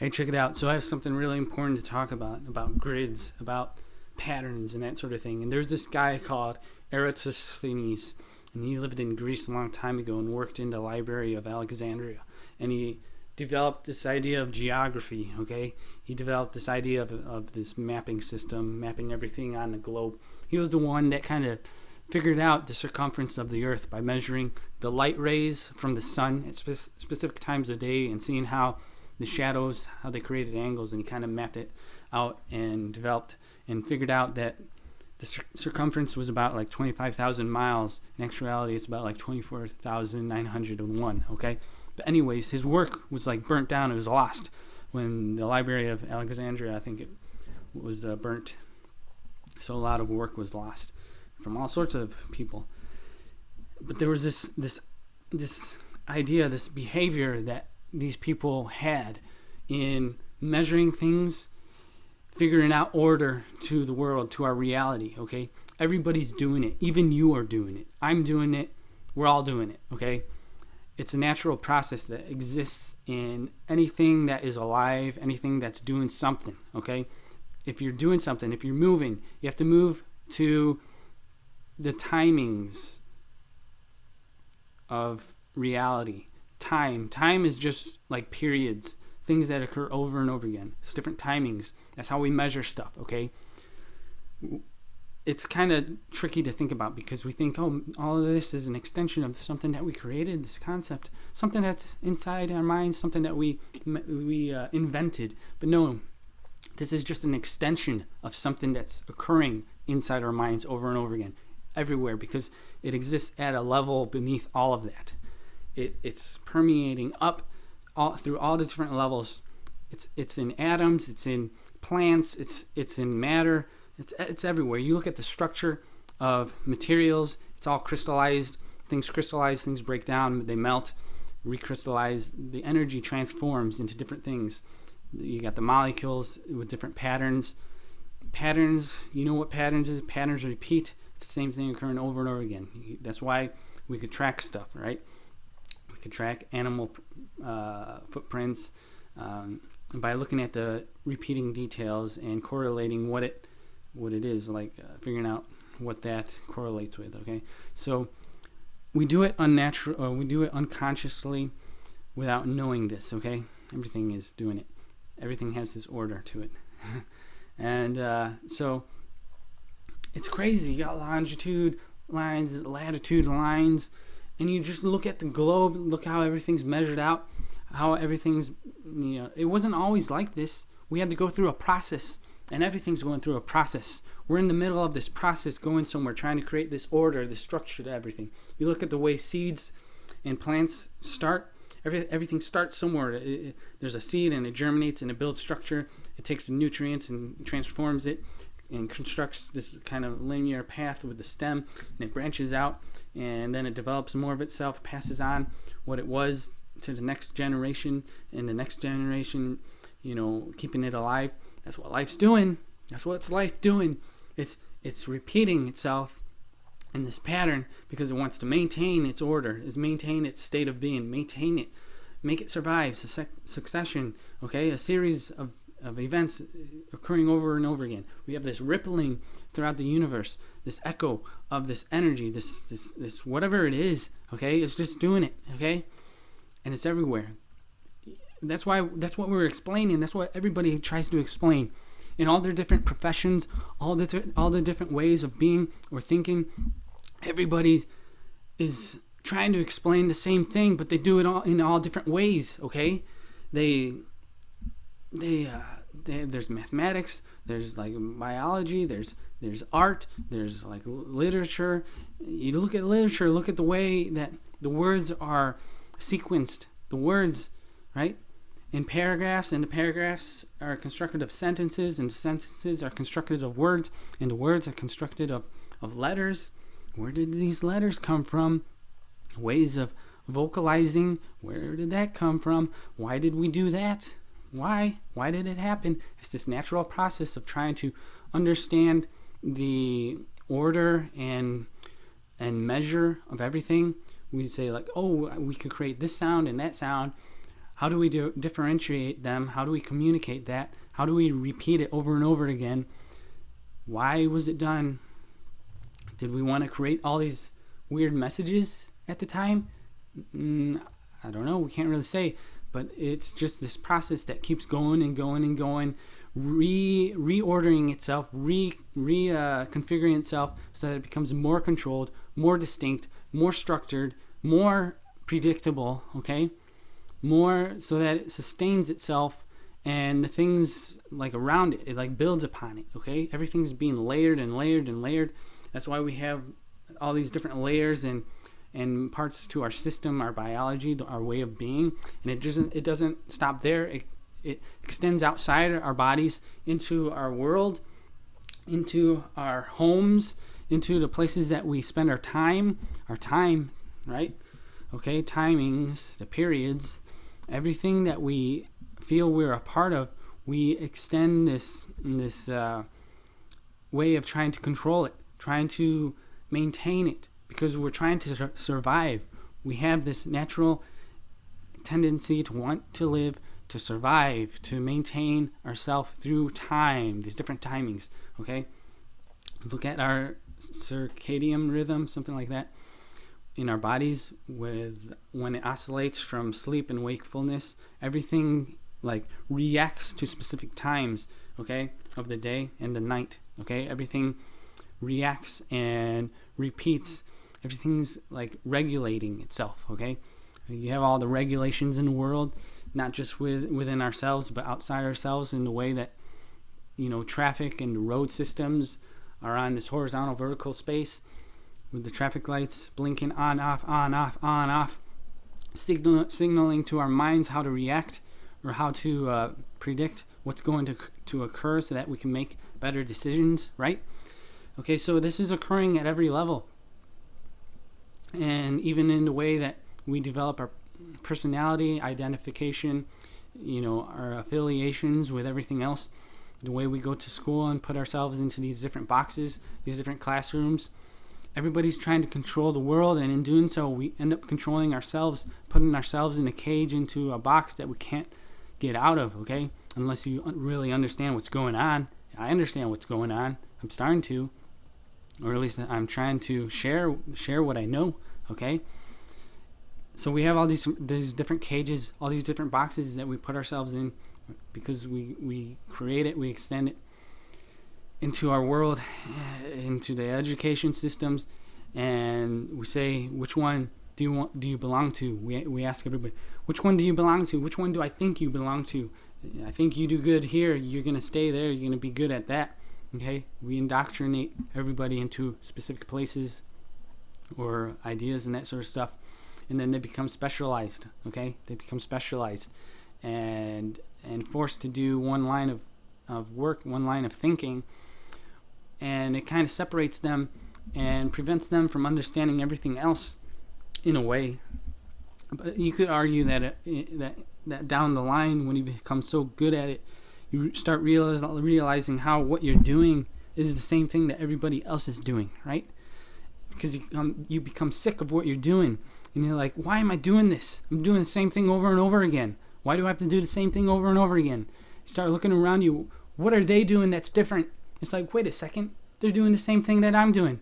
Hey, check it out. So I have something really important to talk about grids, about patterns and that sort of thing. And there's this guy called Eratosthenes, and he lived in Greece a long time ago and worked in the library of Alexandria. And he developed this idea of geography, okay? He developed this idea of this mapping system, mapping everything on the globe. He was the one that kind of figured out the circumference of the earth by measuring the light rays from the sun at specific times of day and seeing how the shadows, how they created angles, and he kind of mapped it out and developed and figured out that the circumference was about like 25,000 miles. In actuality, it's about like 24,901, okay? But anyways, his work was like burnt down. It was lost when the Library of Alexandria, I think it was burnt. So a lot of work was lost from all sorts of people. But there was this idea, this behavior that these people had in measuring things, figuring out order to the world, to our reality, okay? Everybody's doing it. Even you are doing it. I'm doing it. We're all doing it, okay? It's a natural process that exists in anything that is alive, anything that's doing something, okay? If you're doing something, if you're moving, you have to move to the timings of reality. Time is just like periods, things that occur over and over again. It's different timings. That's how we measure stuff, okay? It's kind of tricky to think about because we think, oh, all of this is an extension of something that we created, this concept, something that's inside our minds, something that we invented. But no, this is just an extension of something that's occurring inside our minds over and over again, everywhere, because it exists at a level beneath all of that. It's permeating up through all the different levels. It's in atoms, it's in plants, it's in matter, it's everywhere. You look at the structure of materials, it's all crystallized. Things crystallize, things break down, they melt, recrystallize. The energy transforms into different things. You got the molecules with different patterns. Patterns, you know what patterns is? Patterns repeat. It's the same thing occurring over and over again. That's why we could track stuff, right? We could track animal footprints by looking at the repeating details and correlating what it is, like figuring out what that correlates with. Okay, so we do it we do it unconsciously without knowing this. Okay, everything is doing it. Everything has this order to it, and so it's crazy. You got longitude lines, latitude lines. And you just look at the globe, look how everything's measured out, how everything's, it wasn't always like this. We had to go through a process, and everything's going through a process. We're in the middle of this process going somewhere, trying to create this order, this structure to everything. You look at the way seeds and plants start. Everything starts somewhere. There's a seed, and it germinates, and it builds structure. It takes the nutrients and transforms it and constructs this kind of linear path with the stem, and it branches out. And then it develops more of itself, passes on what it was to the next generation, and the next generation, keeping it alive. That's what life's doing. That's what's life doing. It's repeating itself in this pattern because it wants to maintain its order, maintain its state of being, maintain it, make it survive. It's a succession, okay, a series of events occurring over and over again. We have this rippling throughout the universe, this echo of this energy, this whatever it is, okay? It's just doing it, okay? And it's everywhere. That's what we're explaining. That's what everybody tries to explain in all their different professions, all the different ways of being or thinking. Everybody is trying to explain the same thing, but they do it all in all different ways, okay? There's mathematics, there's like biology, there's art, there's like literature. You look at literature, look at the way that the words are sequenced, the words, right, in paragraphs, and the paragraphs are constructed of sentences, and the sentences are constructed of words, and the words are constructed of letters. Where did these letters come from? Ways of vocalizing, where did that come from? Why did we do that? Why did it happen? It's this natural process of trying to understand the order and measure of everything. We say like, oh, we could create this sound and that sound How do we differentiate them? How do we communicate that? How do we repeat it over and over again? Why was it done? Did we want to create all these weird messages at the time? I don't know. We can't really say. But it's just this process that keeps going and going and going, reordering itself, configuring itself so that it becomes more controlled, more distinct, more structured, more predictable, okay? More so that it sustains itself, and the things like around it, it like builds upon it, okay? Everything's being layered and layered and layered. That's why we have all these different layers and parts to our system, our biology, our way of being. And it doesn't stop there. It extends outside our bodies into our world, into our homes, into the places that we spend our time, right? Okay, timings, the periods, everything that we feel we're a part of, we extend this way of trying to control it, trying to maintain it, because we're trying to survive. We have this natural tendency to want to live, to survive, to maintain ourselves through time, these different timings, okay? Look at our circadian rhythm, something like that, in our bodies, when it oscillates from sleep and wakefulness, everything like reacts to specific times, okay, of the day and the night, okay? Everything reacts and repeats. Everything's like regulating itself, okay? You have all the regulations in the world, not just within ourselves, but outside ourselves, in the way that, traffic and the road systems are on this horizontal vertical space with the traffic lights blinking on, off, signaling to our minds how to react or how to predict what's going to occur so that we can make better decisions, right? Okay, so this is occurring at every level. And even in the way that we develop our personality, identification, our affiliations with everything else, the way we go to school and put ourselves into these different boxes, these different classrooms. Everybody's trying to control the world, and in doing so, we end up controlling ourselves, putting ourselves in a cage, into a box that we can't get out of, okay? Unless you really understand what's going on. I understand what's going on. I'm starting to. Or at least I'm trying to share what I know, okay? So we have all these different cages, all these different boxes that we put ourselves in, because we create it, we extend it into our world, into the education systems, and we say, which one do you belong to? We ask everybody, which one do you belong to? Which one do I think you belong to? I think you do good here. You're going to stay there. You're going to be good at that. Okay, we indoctrinate everybody into specific places or ideas and that sort of stuff, and then they become specialized. Okay, they become specialized and forced to do one line of work, one line of thinking, and it kind of separates them and prevents them from understanding everything else in a way. But you could argue that that down the line, when you become so good at it, you start realizing how what you're doing is the same thing that everybody else is doing, right? Because you become sick of what you're doing, and you're like, why am I doing this? I'm doing the same thing over and over again. Why do I have to do the same thing over and over again? You start looking around you. What are they doing that's different? It's like, wait a second. They're doing the same thing that I'm doing.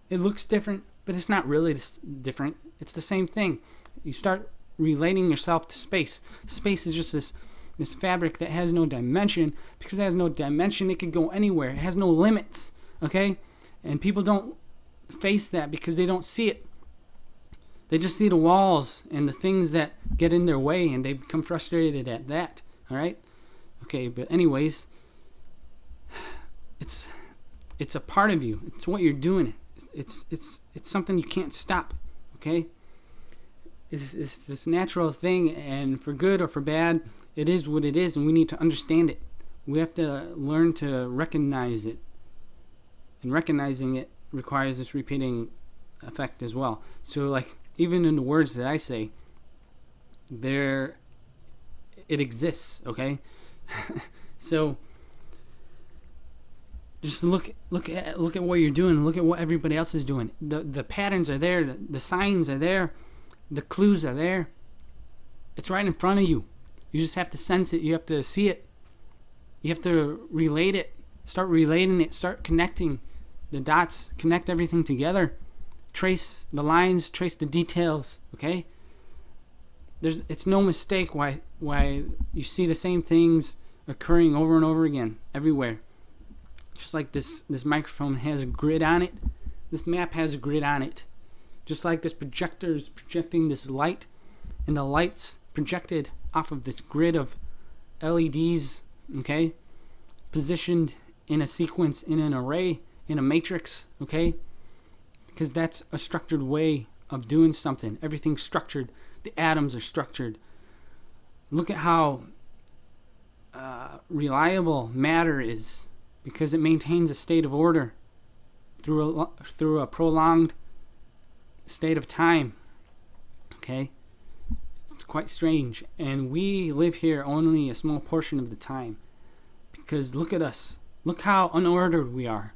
It looks different, but it's not really different. It's the same thing. You start relating yourself to space. Space is just this fabric that has no dimension. Because it has no dimension, it can go anywhere. It has no limits, okay? And people don't face that because they don't see it. They just see the walls and the things that get in their way, and they become frustrated at that, all right? Okay, but anyways, it's a part of you. It's what you're doing. It's something you can't stop, okay? It's this natural thing, and for good or for bad, it is what it is, and we need to understand it. We have to learn to recognize it. And recognizing it requires this repeating effect as well. So, like, even in the words that I say, it exists, okay? So, just look at what you're doing. Look at what everybody else is doing. The patterns are there. The signs are there. The clues are there. It's right in front of you. You just have to sense it. You have to see it. You have to relate it. Start relating it. Start connecting the dots. Connect everything together. Trace the lines. Trace the details. Okay? It's no mistake why you see the same things occurring over and over again everywhere. Just like this microphone has a grid on it. This map has a grid on it. Just like this projector is projecting this light, and the light's projected off of this grid of LEDs, okay? Positioned in a sequence, in an array, in a matrix, okay? Because that's a structured way of doing something. Everything's structured. The atoms are structured. Look at how reliable matter is, because it maintains a state of order through a prolonged state of time. Okay? It's quite strange. And we live here only a small portion of the time. Because look at us. Look how unordered we are.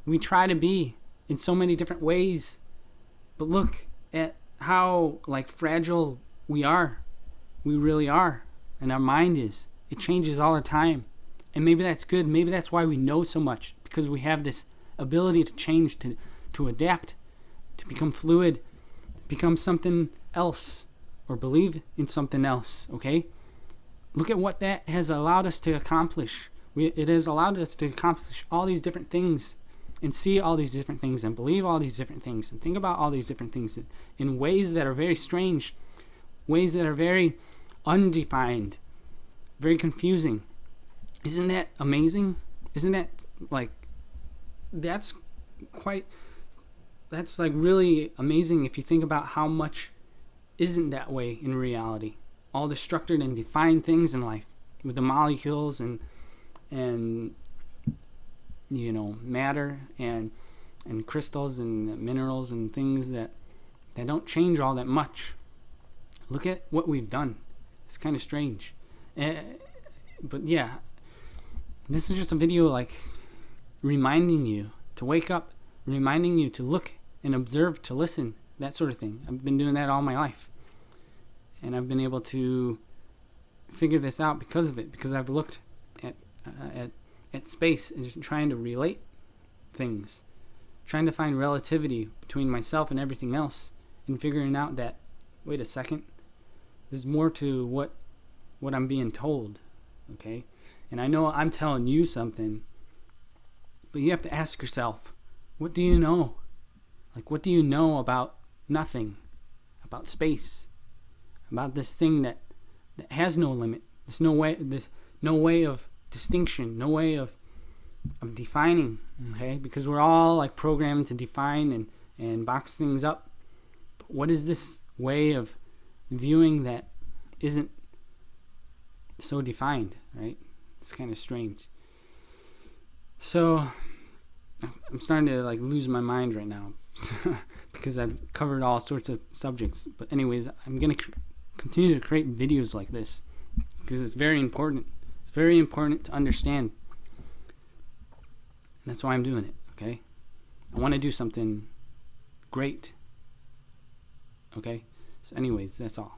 We try to be in so many different ways. But look at how fragile we are. We really are. And our mind is. It changes all the time. And maybe that's good. Maybe that's why we know so much. Because we have this ability to change, to adapt, to become fluid, to become something else, or believe in something else, okay? Look at what that has allowed us to accomplish. It has allowed us to accomplish all these different things, and see all these different things, and believe all these different things, and think about all these different things in ways that are very strange, ways that are very undefined, very confusing. Isn't that amazing? Isn't that that's really amazing if you think about how much isn't that way in reality. All the structured and defined things in life with the molecules and matter and crystals and minerals and things that don't change all that much. Look at what we've done. It's kind of strange. But yeah, this is just a video reminding you to wake up, reminding you to look and observe, to listen, that sort of thing. I've been doing that all my life. And I've been able to figure this out because of it, because I've looked at space and just trying to relate things, trying to find relativity between myself and everything else, and figuring out that, wait a second, there's more to what I'm being told, okay? And I know I'm telling you something, but you have to ask yourself, what do you know? What do you know about nothing, about space, about this thing that has no limit? There's no way of distinction, no way of defining, okay? Because we're all programmed to define and box things up. But what is this way of viewing that isn't so defined, right? It's kind of strange. So I'm starting to lose my mind right now because I've covered all sorts of subjects. But anyways, I'm going to continue to create videos like this because it's very important. It's very important to understand. And that's why I'm doing it, okay? I want to do something great. Okay? So anyways, that's all.